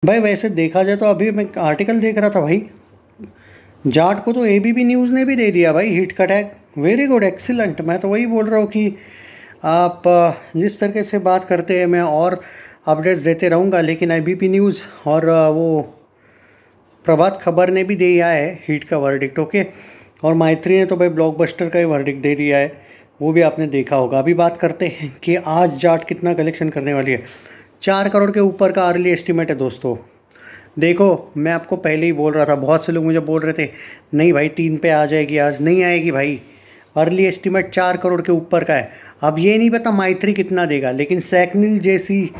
भाई वैसे देखा जाए तो अभी मैं आर्टिकल देख रहा था भाई। जाट को तो एबीपी न्यूज़ ने भी दे दिया भाई हिट का टैग। Very good, excellent. मैं तो वही बोल रहा हूँ कि आप जिस तरीके से बात करते हैं मैं और अपडेट्स देते रहूँगा, लेकिन एबीपी न्यूज़ और वो प्रभात खबर ने भी दे दिया है हिट का वर्डिक्ट। ओके, और मैत्री ने तो भाई ब्लॉकबस्टर का ही वर्डिक्ट दे दिया है, वो भी आपने देखा होगा। अभी बात करते हैं कि आज जाट कितना कलेक्शन करने वाली है। 4 करोड़ के ऊपर का अर्ली एस्टिमेट है दोस्तों। देखो, मैं आपको पहले ही बोल रहा था, बहुत से लोग मुझे बोल रहे थे नहीं भाई 3 पे आ जाएगी, आज नहीं आएगी भाई। अर्ली एस्टिमेट 4 करोड़ के ऊपर का है। अब ये नहीं पता माइत्री कितना देगा, लेकिन सैकनिल जैसी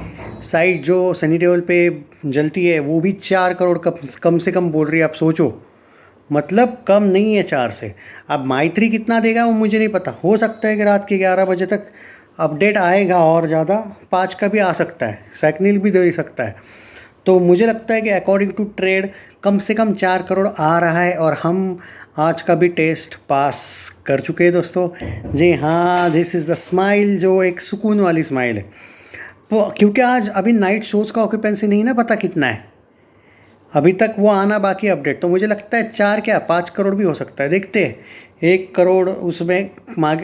साइट जो सनी देओल पे जलती है वो भी 4 करोड़ कम से कम बोल रही है। आप सोचो, मतलब कम नहीं है 4 से। अब माइत्री कितना देगा वो मुझे नहीं पता, हो सकता है कि रात के 11 बजे तक अपडेट आएगा और ज़्यादा 5 का भी आ सकता है, सैकनिल भी दे सकता है। तो मुझे लगता है कि अकॉर्डिंग टू ट्रेड कम से कम 4 करोड़ आ रहा है, और हम आज का भी टेस्ट पास कर चुके हैं दोस्तों। जी हाँ, दिस इज़ द स्माइल, जो एक सुकून वाली स्माइल है। तो क्योंकि आज अभी नाइट शोज़ का ऑक्यूपेंसी नहीं ना पता कितना है, अभी तक वो आना बाकी अपडेट। तो मुझे लगता है 4 क्या 5 करोड़ भी हो सकता है, देखते हैं। 1 करोड़ उसमें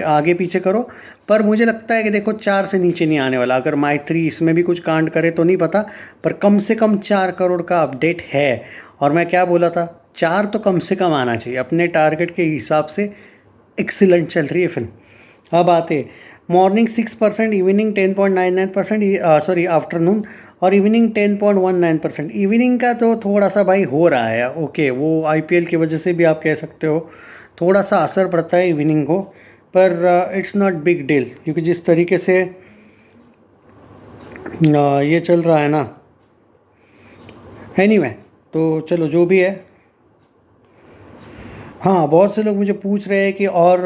आगे पीछे करो, पर मुझे लगता है कि देखो 4 से नीचे नहीं आने वाला। अगर माइत्री इसमें भी कुछ कांड करे तो नहीं पता, पर कम से कम 4 करोड़ का अपडेट है। और मैं क्या बोला था, 4 तो कम से कम आना चाहिए अपने टारगेट के हिसाब से। एक्सीलेंट चल रही है फिल्म। अब आते मॉर्निंग 6%, इवनिंग 10.99%, सॉरी आफ्टरनून, और इवनिंग 10.19%। इवनिंग का तो थोड़ा सा भाई हो रहा है, ओके, वो आईपीएल की वजह से भी आप कह सकते हो, थोड़ा सा असर पड़ता है इवनिंग को, पर इट्स नॉट बिग डील, क्योंकि जिस तरीके से ये चल रहा है ना। एनीवे, तो चलो जो भी है। हाँ, बहुत से लोग मुझे पूछ रहे हैं कि और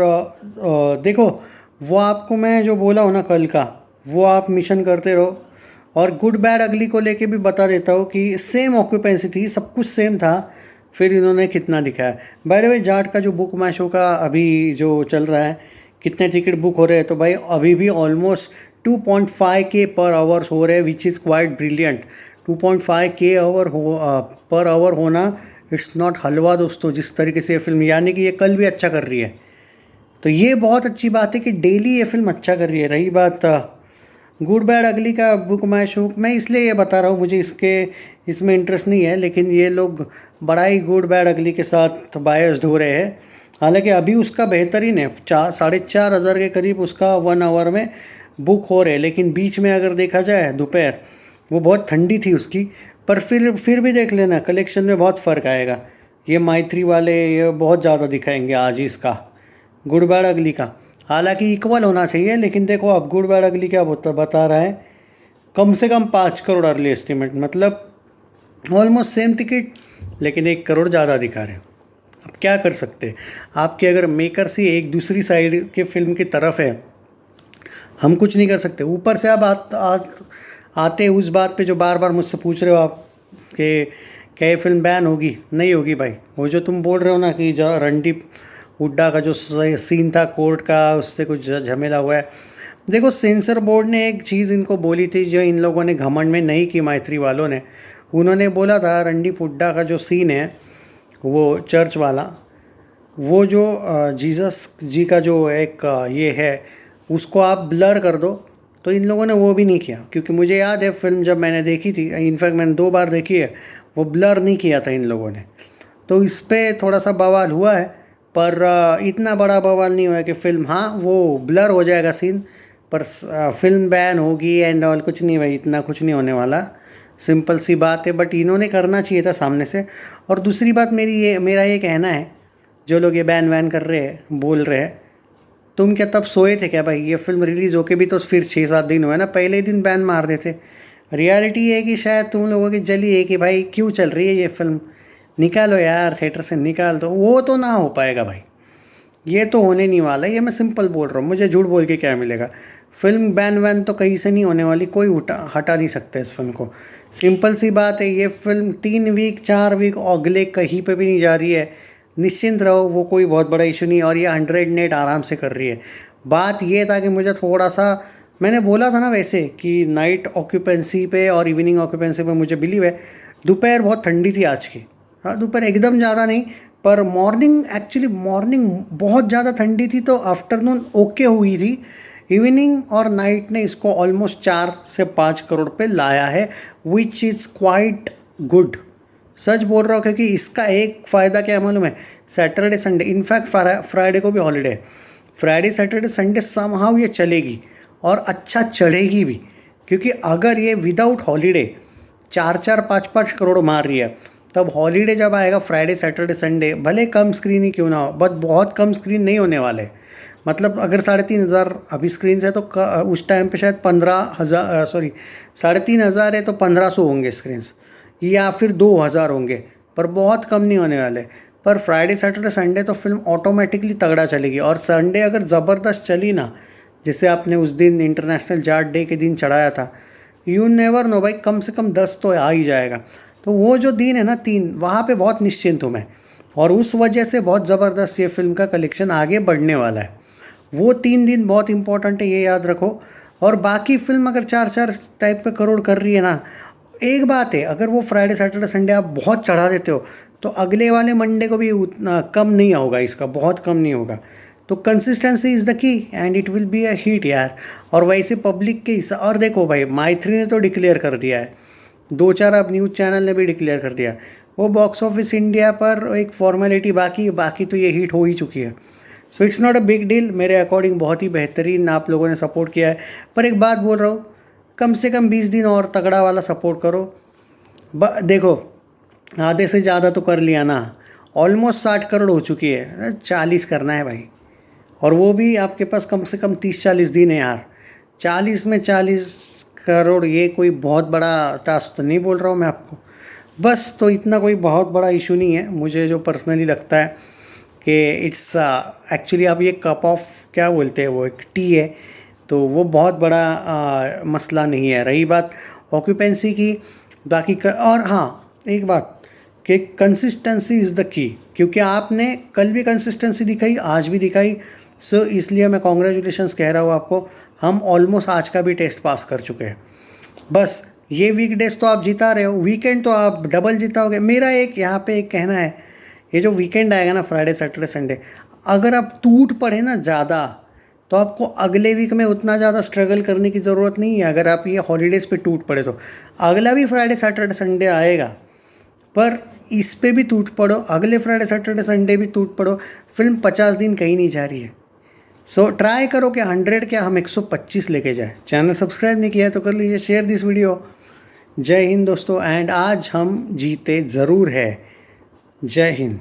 देखो, वो आपको मैं जो बोला हूँ ना कल का, वो आप मिशन करते रहो। और गुड बैड अगली को लेके भी बता देता हूँ कि सेम ऑक्यूपेंसी थी, सब कुछ सेम था, फिर इन्होंने कितना दिखाया। बाय द वे, जाट का जो बुक माई शो का अभी जो चल रहा है, कितने टिकट बुक हो रहे हैं, तो भाई अभी भी ऑलमोस्ट 2.5K पर आवर्स हो रहे हैं, which is quite brilliant. 2.5K per hour होना, इट्स नॉट हलवा दोस्तों। जिस तरीके से ये फिल्म, यानी कि ये कल भी अच्छा कर रही है, तो ये बहुत अच्छी बात है कि डेली ये फिल्म अच्छा कर रही है। रही बात गुड बैड अगली का बुक माई शो, मैं इसलिए ये बता रहा हूँ, मुझे इसमें इंटरेस्ट नहीं है, लेकिन ये लोग बड़ा ही गुड बैड अगली के साथ बायस्ड हो रहे हैं। हालांकि अभी उसका बेहतरीन है, 4,500 के करीब उसका 1 आवर में बुक हो रहे हैं, लेकिन बीच में अगर देखा जाए दोपहर, वो बहुत ठंडी थी उसकी। पर फिर भी देख लेना, कलेक्शन में बहुत फ़र्क आएगा। ये माइत्री वाले ये बहुत ज़्यादा दिखाएंगे आज इसका, गुड बैड अगली का। हालांकि इक्वल होना चाहिए, लेकिन देखो अब गुड बैड अगली क्या बता रहा है, कम से कम 5 करोड़ अर्ली एस्टिमेट, मतलब ऑलमोस्ट सेम टिकट, लेकिन 1 करोड़ ज़्यादा दिखा रहे हैं। अब क्या कर सकते हैं, आपके अगर मेकर्स ही एक दूसरी साइड के फिल्म की तरफ है, हम कुछ नहीं कर सकते। ऊपर से अब आते उस बात पे जो बार बार मुझसे पूछ रहे हो आप, कि क्या ये फिल्म बैन होगी? नहीं होगी भाई। वो जो तुम बोल रहे हो ना कि जो रणदीप हुड्डा का जो सीन था कोर्ट का, उससे कुछ झमेला हुआ है, देखो सेंसर बोर्ड ने एक चीज़ इनको बोली थी जो इन लोगों ने घमंड में नहीं की, मैत्री वालों ने। उन्होंने बोला था रणदीप हुड्डा का जो सीन है वो चर्च वाला, वो जो जीसस जी का जो एक ये है, उसको आप ब्लर कर दो। तो इन लोगों ने वो भी नहीं किया, क्योंकि मुझे याद है फिल्म जब मैंने देखी थी, इनफैक्ट मैंने 2 बार देखी है, वो ब्लर नहीं किया था इन लोगों ने। तो इस पर थोड़ा सा बवाल हुआ है, पर इतना बड़ा बवाल नहीं हुआ है कि फिल्म, हाँ वो ब्लर हो जाएगा सीन, पर फिल्म बैन होगी एंड ऑल, कुछ नहीं भाई, इतना कुछ नहीं होने वाला, सिंपल सी बात है। बट इन्होंने करना चाहिए था सामने से। और दूसरी बात मेरा ये कहना है, जो लोग ये बैन वैन कर रहे हैं, बोल रहे हैं, तुम क्या तब सोए थे क्या भाई? ये फिल्म रिलीज़ होके भी तो फिर 6-7 दिन हुए ना, पहले ही दिन बैन मार देते। रियलिटी ये है कि शायद तुम लोगों की जली है कि भाई क्यों चल रही है ये फिल्म, निकालो यार थिएटर से, निकाल दो। वो तो ना हो पाएगा भाई, ये तो होने नहीं वाला। ये मैं सिंपल बोल रहा हूँ, मुझे झूठ बोल के क्या मिलेगा। फिल्म बैन वैन तो कहीं से नहीं होने वाली, कोई हटा नहीं सकता इस फिल्म को। सिंपल सी बात है, ये फिल्म 3 वीक 4 वीक अगले कहीं पे भी नहीं जा रही है, निश्चिंत रहो, वो कोई बहुत बड़ा इशू नहीं है। और ये 100 नेट आराम से कर रही है। बात ये था कि मुझे थोड़ा सा, मैंने बोला था ना वैसे कि नाइट ऑक्यूपेंसी पे और इवनिंग ऑक्यूपेंसी पे मुझे बिलीव है। दोपहर बहुत ठंडी थी आज की। हाँ, दोपहर एकदम ज़्यादा नहीं, पर मॉर्निंग बहुत ज़्यादा ठंडी थी, तो आफ्टरनून ओके हुई थी। इवनिंग और नाइट ने इसको ऑलमोस्ट 4 से 5 करोड़ पे लाया है, विच इज़ क्वाइट गुड। सच बोल रहा हूँ, क्योंकि इसका एक फ़ायदा क्या है मालूम है? सैटरडे संडे, इनफैक्ट फ्राइडे को भी हॉलीडे है। फ्राइडे सैटरडे संडे समहाउ ये चलेगी और अच्छा चढ़ेगी भी, क्योंकि अगर ये विदाउट हॉलीडे 4-4 5-5 करोड़ मार रही है, तब हॉलीडे जब आएगा फ्राइडे सैटरडे संडे, भले कम स्क्रीन ही क्यों ना हो, बट बहुत कम स्क्रीन नहीं होने वाले। मतलब अगर 3,500 अभी स्क्रीन है, तो उस टाइम पे शायद 15,000, सॉरी 3,500 है तो 1,500 होंगे स्क्रीन्स, या फिर 2,000 होंगे, पर बहुत कम नहीं होने वाले। पर फ्राइडे सैटरडे संडे तो फिल्म ऑटोमेटिकली तगड़ा चलेगी। और संडे अगर ज़बरदस्त चली ना, जैसे आपने उस दिन इंटरनेशनल जाट डे के दिन चढ़ाया था, यू नेवर नो भाई, कम से कम 10 तो आ ही जाएगा। तो वो जो दिन है ना 3, वहाँ पे बहुत निश्चिंत हूँ मैं, और उस वजह से बहुत ज़बरदस्त ये फिल्म का कलेक्शन आगे बढ़ने वाला है। वो 3 दिन बहुत इंपॉर्टेंट है, ये याद रखो। और बाकी फिल्म अगर 4-4 टाइप का करोड़ कर रही है ना, एक बात है, अगर वो फ्राइडे सैटरडे संडे आप बहुत चढ़ा देते हो, तो अगले वाले मंडे को भी उतना कम नहीं होगा, इसका बहुत कम नहीं होगा। तो consistency is the key and it will be a hit यार। और वैसे पब्लिक के हिस्सा, और देखो भाई, माइथ्री ने तो डिक्लेयर कर दिया है, 2-4 अब न्यूज़ चैनल ने भी डिक्लेयर कर दिया। वो बॉक्स ऑफिस इंडिया पर एक फॉर्मेलिटी बाकी तो ये हिट हो ही चुकी है। So it's not a big deal, मेरे अकॉर्डिंग बहुत ही बेहतरीन आप लोगों ने सपोर्ट किया है। पर एक बात बोल रहा हूँ, कम से कम 20 दिन और तगड़ा वाला सपोर्ट करो। देखो, आधे से ज़्यादा तो कर लिया ना, ऑलमोस्ट 60 करोड़ हो चुकी है, 40 करना है भाई। और वो भी आपके पास कम से कम 30-40 दिन है यार। 40 में 40 करोड़, ये कोई बहुत बड़ा टास्क तो नहीं बोल रहा हूँ मैं आपको। बस, तो इतना कोई बहुत बड़ा इशू नहीं है मुझे जो पर्सनली लगता है कि इट्स एक्चुअली, आप ये कप ऑफ क्या बोलते हैं, वो एक टी है, तो वो बहुत बड़ा मसला नहीं है। रही बात ऑक्यूपेंसी की, बाकी और हाँ, एक बात कि कंसिस्टेंसी इज़ द की, क्योंकि आपने कल भी कंसिस्टेंसी दिखाई, आज भी दिखाई। सो इसलिए मैं कॉन्ग्रेचुलेशंस कह रहा हूँ आपको। हम ऑलमोस्ट आज का भी टेस्ट पास कर चुके हैं। बस ये वीकडेज तो आप जिता रहे हो, वीकेंड तो आप डबल जिताओगे। मेरा एक यहाँ पे एक कहना है, ये जो वीकेंड आएगा ना, फ्राइडे सैटरडे संडे, अगर आप टूट पड़े ना ज़्यादा, तो आपको अगले वीक में उतना ज़्यादा स्ट्रगल करने की ज़रूरत नहीं है। अगर आप ये हॉलीडेज़ पे टूट पड़े, तो अगला भी फ्राइडे सैटरडे संडे आएगा, पर इस पे भी टूट पड़ो, अगले फ्राइडे सैटरडे संडे भी टूट पड़ो, फिल्म 50 दिन कहीं नहीं जा रही है। सो ट्राई करो कि 100 क्या हम 125 लेके जाए। चैनल सब्सक्राइब नहीं किया है तो कर लीजिए, शेयर दिस वीडियो। जय हिंद दोस्तों, एंड आज हम जीते ज़रूर है। जय हिंद।